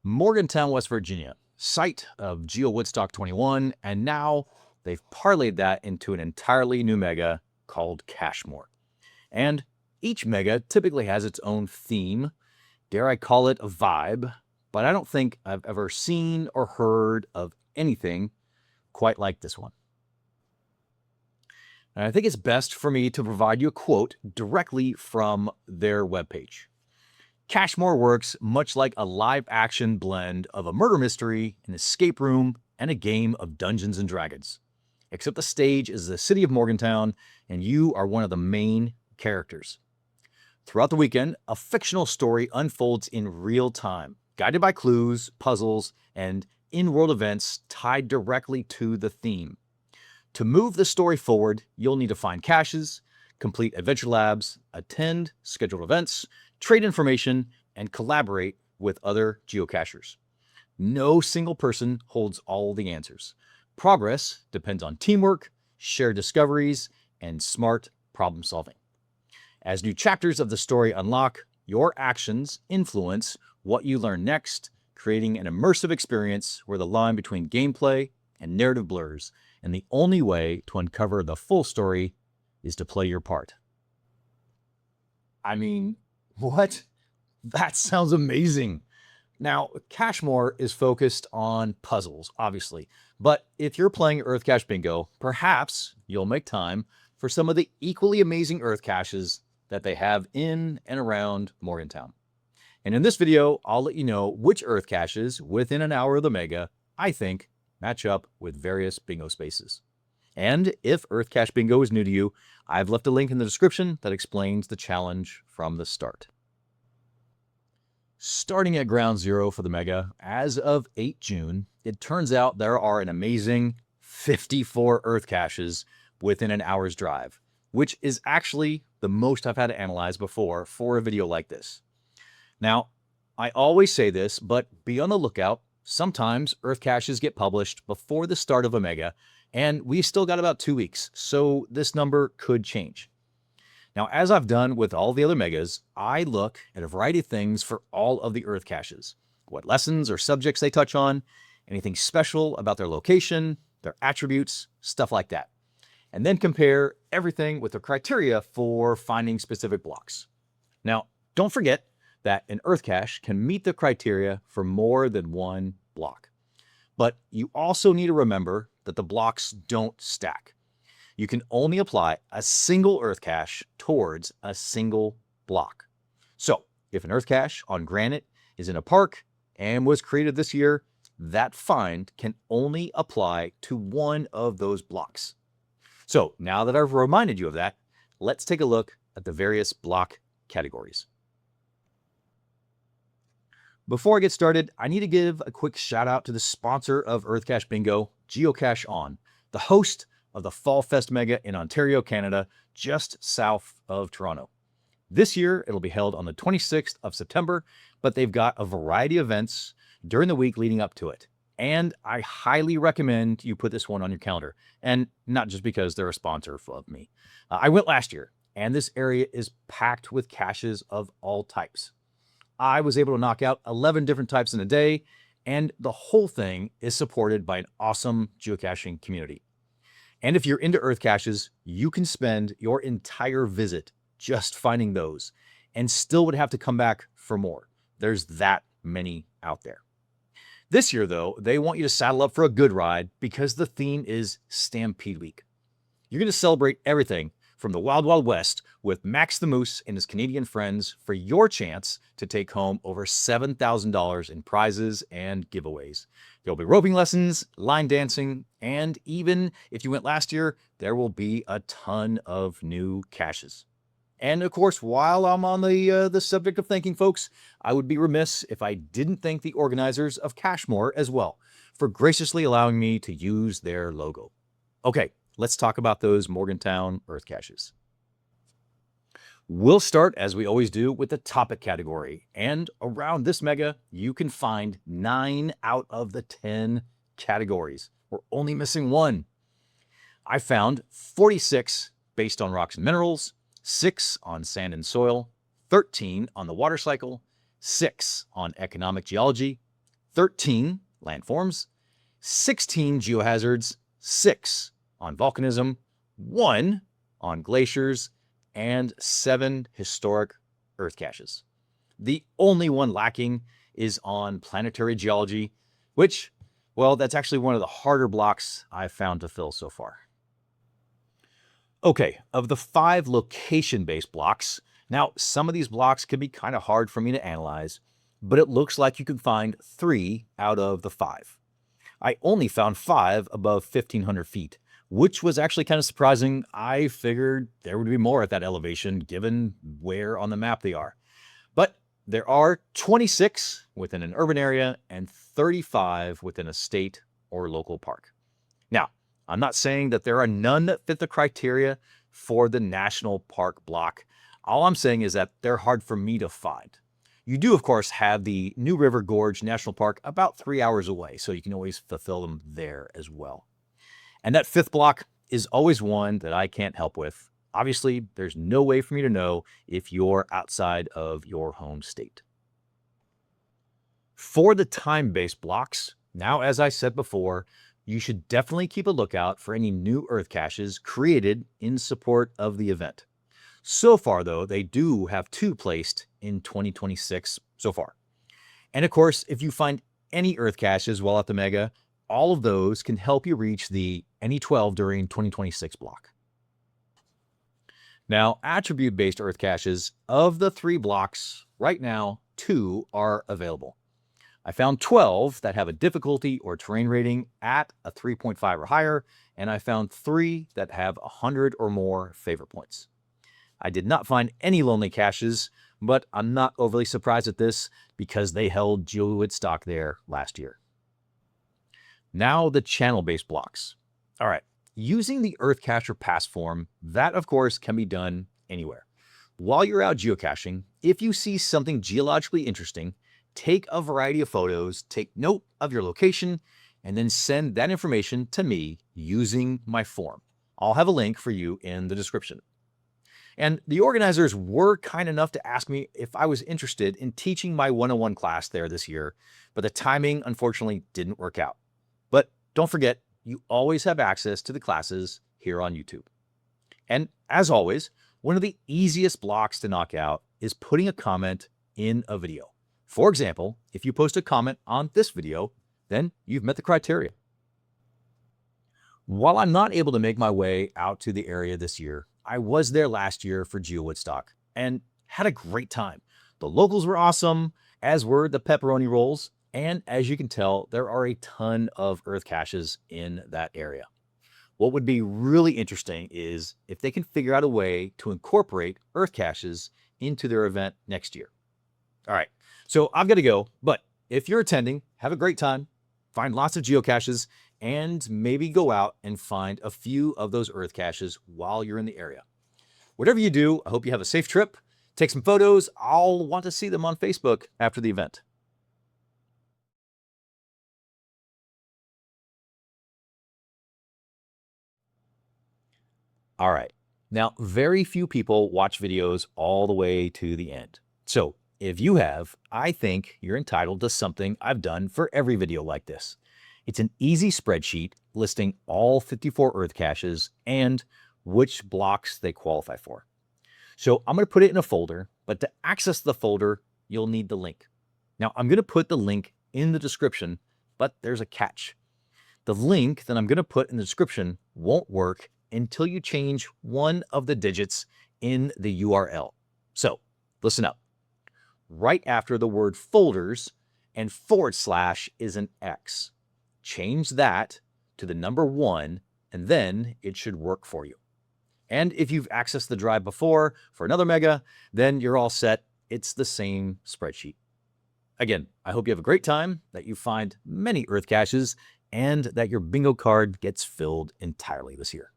Morgantown, West Virginia, site of Geo Woodstock 21, and now they've parlayed that into an entirely new mega called CacheMore. And each mega typically has its own theme, dare I call it a vibe, but I don't think I've ever seen or heard of anything quite like this one. And I think it's best for me to provide you a quote directly from their webpage. CacheMore works much like a live-action blend of a murder mystery, an escape room, and a game of Dungeons & Dragons. Except the stage is the city of Morgantown, and you are one of the main characters. Throughout the weekend, a fictional story unfolds in real time, guided by clues, puzzles, and in-world events tied directly to the theme. To move the story forward, you'll need to find caches, complete adventure labs, attend scheduled events, trade information, and collaborate with other geocachers. No single person holds all the answers. Progress depends on teamwork, shared discoveries, and smart problem solving. As new chapters of the story unlock, your actions influence what you learn next, creating an immersive experience where the line between gameplay and narrative blurs, and the only way to uncover the full story is to play your part. I mean, what? That sounds amazing. Now, CacheMore is focused on puzzles, obviously, but if you're playing EarthCache Bingo, perhaps you'll make time for some of the equally amazing EarthCaches that they have in and around Morgantown. And in this video, I'll let you know which EarthCaches within an hour of the mega I think match up with various bingo spaces. And if EarthCache Bingo is new to you, I've left a link in the description that explains the challenge from the start. Starting at ground zero for the mega, as of 8 June, it turns out there are an amazing 54 EarthCaches within an hour's drive, which is actually the most I've had to analyze before for a video like this. Now, I always say this, but be on the lookout. Sometimes EarthCaches get published before the start of a mega, and we've still got about 2 weeks, so this number could change. Now, as I've done with all the other megas, I look at a variety of things for all of the EarthCaches. What lessons or subjects they touch on, anything special about their location, their attributes, stuff like that. And then compare everything with the criteria for finding specific blocks. Now, don't forget that an EarthCache can meet the criteria for more than one block. But you also need to remember that the blocks don't stack. You can only apply a single EarthCache towards a single block. So if an EarthCache on granite is in a park and was created this year, that find can only apply to one of those blocks. So now that I've reminded you of that, let's take a look at the various block categories. Before I get started, I need to give a quick shout out to the sponsor of EarthCache Bingo, Geocache On, the host of the Fall Fest Mega in Ontario, Canada, just south of Toronto. This year, it'll be held on the 26th of September, but they've got a variety of events during the week leading up to it. And I highly recommend you put this one on your calendar, and not just because they're a sponsor of me. I went last year, and this area is packed with caches of all types. I was able to knock out 11 different types in a day, and the whole thing is supported by an awesome geocaching community. And if you're into EarthCaches, you can spend your entire visit just finding those and still would have to come back for more. There's that many out there. This year, though, they want you to saddle up for a good ride because the theme is Stampede Week. You're going to celebrate everything from the Wild Wild West with Max the Moose and his Canadian friends for your chance to take home over $7,000 in prizes and giveaways. There'll be roping lessons, line dancing, and even if you went last year, there will be a ton of new caches. And of course, while I'm on the subject of thanking folks, I would be remiss if I didn't thank the organizers of CacheMore as well for graciously allowing me to use their logo. Okay, let's talk about those Morgantown EarthCaches. We'll start, as we always do, with the topic category. And around this mega, you can find 9 out of the 10 categories. We're only missing one. I found 46 based on rocks and minerals, 6 on sand and soil, 13 on the water cycle, 6 on economic geology, 13 landforms, 16 geohazards, 6 on volcanism, 1 on glaciers, and 7 historic earth caches. The only one lacking is on planetary geology, which, well, that's actually one of the harder blocks I've found to fill so far. Okay, of the 5 location-based blocks, now some of these blocks can be kind of hard for me to analyze, but it looks like you can find 3 out of the 5. I only found 5 above 1,500 feet, which was actually kind of surprising. I figured there would be more at that elevation given where on the map they are. But there are 26 within an urban area and 35 within a state or local park. Now, I'm not saying that there are none that fit the criteria for the national park block. All I'm saying is that they're hard for me to find. You do, of course, have the New River Gorge National Park about 3 hours away, so you can always fulfill them there as well. And that 5th block is always one that I can't help with. Obviously, there's no way for me to know if you're outside of your home state. For the time-based blocks, now as I said before, you should definitely keep a lookout for any new earth caches created in support of the event. So far, though, they do have 2 placed in 2026 so far. And of course, if you find any earth caches while at the Mega, all of those can help you reach the any 12 during 2026 block. Now, attribute-based earth caches, of the 3 blocks, right now, 2 are available. I found 12 that have a difficulty or terrain rating at a 3.5 or higher, and I found 3 that have 100 or more favor points. I did not find any lonely caches, but I'm not overly surprised at this because they held geoid stock there last year. Now the channel-based blocks. All right, using the EarthCacher pass form, that of course can be done anywhere. While you're out geocaching, if you see something geologically interesting, take a variety of photos, take note of your location, and then send that information to me using my form. I'll have a link for you in the description. And the organizers were kind enough to ask me if I was interested in teaching my 101 class there this year, but the timing unfortunately didn't work out. But don't forget, you always have access to the classes here on YouTube. And as always, one of the easiest blocks to knock out is putting a comment in a video. For example, if you post a comment on this video, then you've met the criteria. While I'm not able to make my way out to the area this year, I was there last year for Geo Woodstock and had a great time. The locals were awesome, as were the pepperoni rolls, and as you can tell, there are a ton of earth caches in that area. What would be really interesting is if they can figure out a way to incorporate earth caches into their event next year. All right, so I've got to go, but if you're attending, have a great time, find lots of geocaches, and maybe go out and find a few of those earth caches while you're in the area. Whatever you do, I hope you have a safe trip. Take some photos. I'll want to see them on Facebook after the event. All right. Now, very few people watch videos all the way to the end. So if you have, I think you're entitled to something I've done for every video like this. It's an easy spreadsheet listing all 54 earth caches and which blocks they qualify for. So I'm going to put it in a folder, but to access the folder, you'll need the link. Now I'm going to put the link in the description, but there's a catch. The link that I'm going to put in the description won't work until you change one of the digits in the URL. So listen up. Right after the word folders and / is an X. Change that to the number 1, and then it should work for you. And if you've accessed the drive before for another mega, then you're all set. It's the same spreadsheet. Again, I hope you have a great time, that you find many earth caches, and that your bingo card gets filled entirely this year.